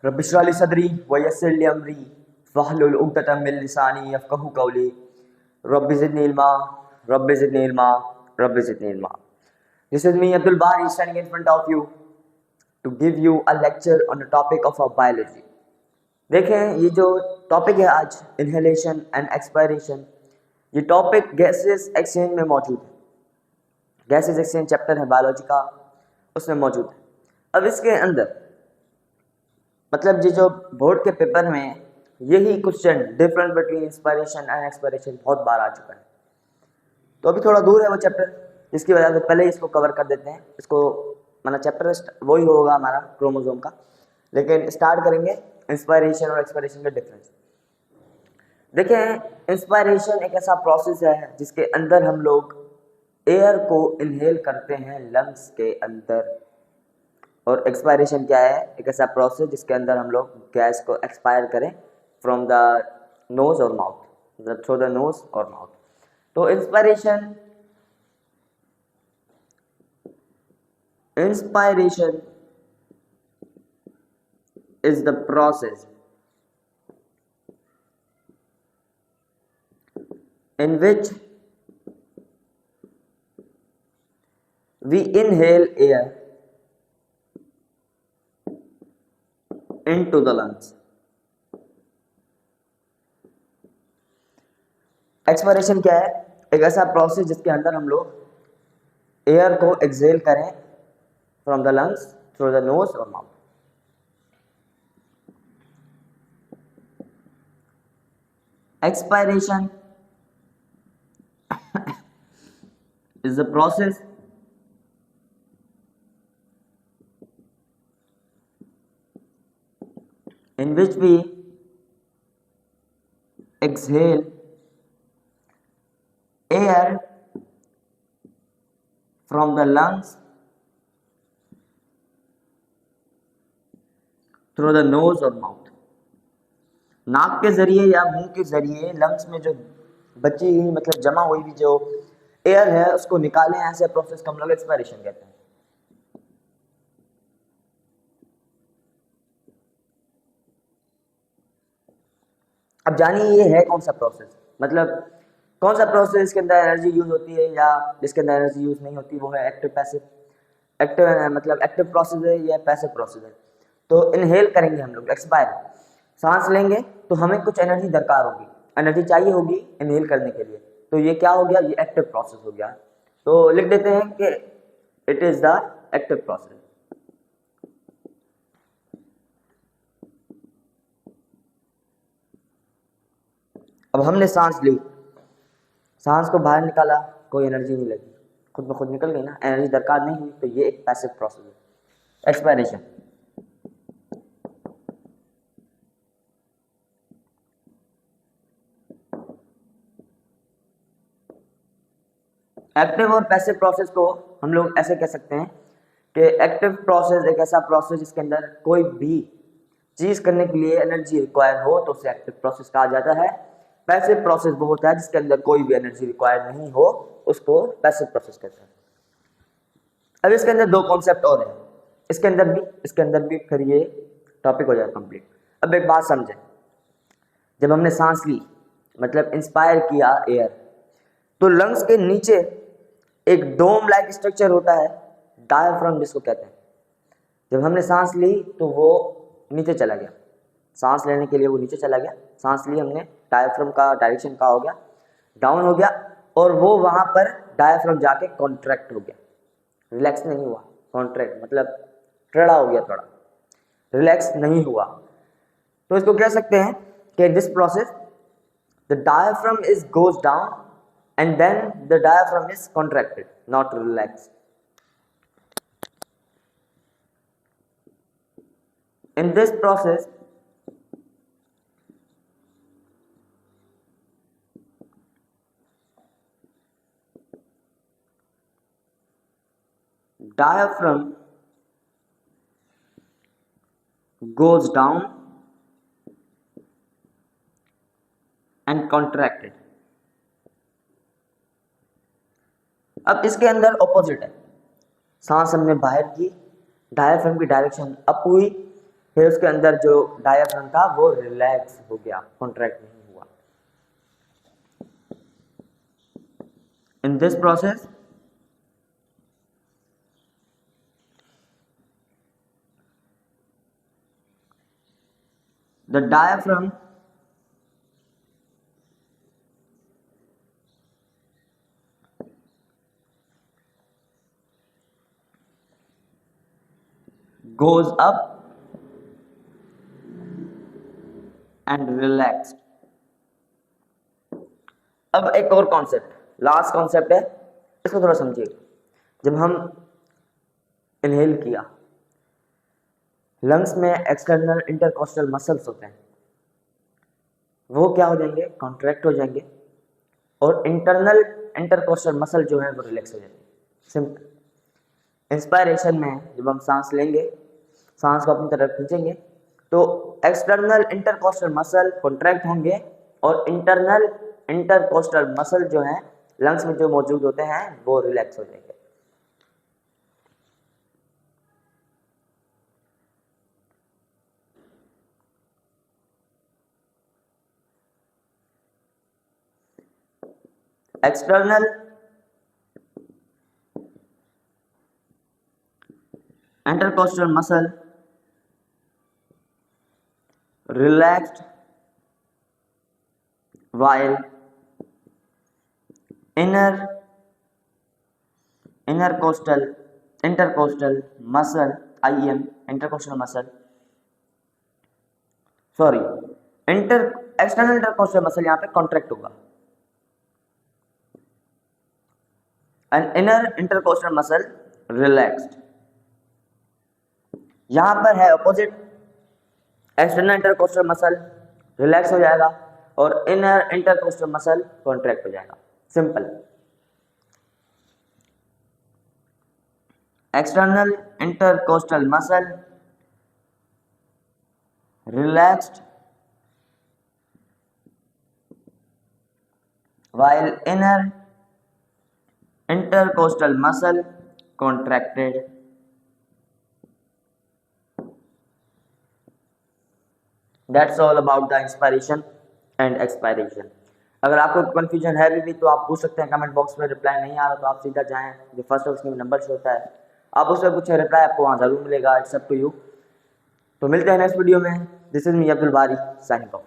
Rabbi इश्रह ली सदरी व यस्सिर ली अमरी वहलुल उक़दतम मिन लिसानी यफ़क़हू क़ौली rabbi ज़िदनी इल्मा rabbi ज़िदनी इल्मा rabbi ज़िदनी इल्मा। This is me Abdul Bari standing in front of you to give you a lecture on the topic of biology। देखें ये जो topic है आज inhalation and expiration, ये topic gases exchange में मौजूद है। गैसेस एक्सचेंज चैप्टर है बायोलॉजी का, उसमें मौजूद है। अब इसके अंदर मतलब ये जो बोर्ड के पेपर में यही question difference between inspiration and expiration बहुत बार आ चुका है, तो अभी थोड़ा दूर है वो चैप्टर, जिसकी वजह से पहले इसको कवर कर देते हैं। इसको माना चैप्टर वही होगा हमारा क्रोमोसोम का, लेकिन स्टार्ट करेंगे इंस्पायरेशन और एक्सपायरेशन का डिफरेंस। देखें, इंस्पायरेशन एक ऐसा प्रोसेस है जिसके अंदर हम लोग एयर को इनहेल करते हैं लंग्स के अंदर, और एक्सपायरेशन क्या है? एक ऐसा प्रोसेस जिसके अंदर हम लोग गैस को एक्सपायर करें फ्रॉम द नोज और माउथ, मतलब थ्रू द नोज और माउथ। तो inspiration is the process in which we inhale air into the lungs। Expiration क्या है? एक ऐसा प्रोसेस जिसके अंदर हम लोग एयर को एक्सहेल करें from the lungs through the nose और mouth. Expiration is the process in which we exhale air from the lungs through the nose or mouth। नाक के जरिए या मुंह के जरिए लंग्स में जो बची हुई मतलब जमा हुई भी जो एयर है उसको निकालें, ऐसे प्रोसेस को हम लोग एक्सपायरेशन कहते हैं। अब जानिए ये है कौन सा प्रोसेस, मतलब कौन सा प्रोसेस इसके अंदर एनर्जी यूज होती है या जिसके अंदर एनर्जी यूज नहीं होती, वो है एक्टिव पैसिव। एक्टिव मतलब एक्टिव प्रोसेस है या पैसिव प्रोसेस है। तो इनहेल करेंगे हम लोग, एक्सपायर सांस लेंगे तो हमें कुछ एनर्जी दरकार होगी, एनर्जी चाहिए होगी इनहेल करने के लिए, तो ये क्या हो गया? ये एक्टिव प्रोसेस हो गया। तो लिख देते हैं कि it is the active process. अब हमने सांस ली, सांस को बाहर निकाला, कोई एनर्जी नहीं लगी, खुद ब खुद निकल गई ना, एनर्जी दरकार नहीं हुई, तो ये एक पैसिव प्रोसेस है, एक्सपायरेशन। एक्टिव और पैसिव प्रोसेस को हम लोग ऐसे कह सकते हैं कि एक्टिव प्रोसेस एक ऐसा प्रोसेस जिसके अंदर कोई भी चीज करने के लिए एनर्जी रिक्वायर हो तो उसे एक्टिव प्रोसेस कहा जाता है। पैसिव प्रोसेस वो होता है जिसके अंदर कोई भी एनर्जी रिक्वायर नहीं हो, उसको पैसिव प्रोसेस कहते हैं। अब इसके अंदर दो कॉन्सेप्ट और हैं, इसके अंदर भी फिर ये टॉपिक हो जाए कंप्लीट। अब एक बात समझें, जब हमने सांस ली मतलब इंस्पायर किया एयर, तो लंग्स के नीचे एक डोम लाइक स्ट्रक्चर होता है, डायफ्राम जिसको कहते हैं। जब हमने सांस ली तो वो नीचे चला गया, सांस लेने के लिए वो नीचे चला गया, सांस ली हमने, डायफ्राम का डायरेक्शन का हो गया, डाउन हो गया, और वो वहां पर डायफ्राम जाके कॉन्ट्रैक्ट हो गया, रिलैक्स नहीं हुआ। कॉन्ट्रैक्ट मतलब टेढ़ा हो गया, थोड़ा रिलैक्स नहीं हुआ। तो इसको कह सकते हैं कि this process the diaphragm is goes down and then the diaphragm is contracted, not relaxed। In this process diaphragm goes down and contracted। अब इसके अंदर ऑपोजिट है, सांस हमने बाहर की, डायफ्राम की डायरेक्शन अप हुई, फिर उसके अंदर जो डायफ्राम था वो रिलैक्स हो गया, कॉन्ट्रैक्ट नहीं हुआ। In this process the diaphragm goes up and relaxed। अब एक और कॉन्सेप्ट, लास्ट कॉन्सेप्ट है, इसको थोड़ा समझिए। जब हम इनहेल किया, लंग्स में एक्सटर्नल इंटरकोस्टल मसल्स होते हैं, वो क्या हो जाएंगे, कॉन्ट्रैक्ट हो जाएंगे, और इंटरनल इंटरकोस्टल मसल जो है वो रिलैक्स हो जाएंगे। सिंपल। इंस्पायरेशन में जब हम सांस लेंगे, सांस को अपनी तरफ खींचेंगे, तो एक्सटर्नल इंटरकोस्टल मसल कॉन्ट्रैक्ट होंगे और इंटरनल इंटरकोस्टल मसल जो है लंग्स में जो मौजूद होते हैं वो रिलैक्स हो जाएंगे। External intercostal muscle relaxed while intercostal muscle IM intercostal muscle sorry external intercostal muscle यहाँ पे कॉन्ट्रैक्ट होगा and inner intercostal muscle relaxed. यहां पर है opposite, external intercostal muscle relax हो जाएगा और इनर इंटरकोस्टल मसल कॉन्ट्रैक्ट हो जाएगा। Simple. External intercostal muscle relaxed while inner intercostal muscle contracted। That's all about the inspiration and expiration। अगर आपको कंफ्यूजन है भी तो आप पूछ सकते हैं कमेंट बॉक्स में, रिप्लाई नहीं आ रहा तो आप सीधा जाएं, जो फर्स्ट ऑप्शन में नंबर शो होता है आप उससे पूछे, रिप्लाई आपको वहाँ जरूर मिलेगा। It's up to you. तो मिलते हैं नेक्स्ट वीडियो में। This is me Abdul Bari signing of.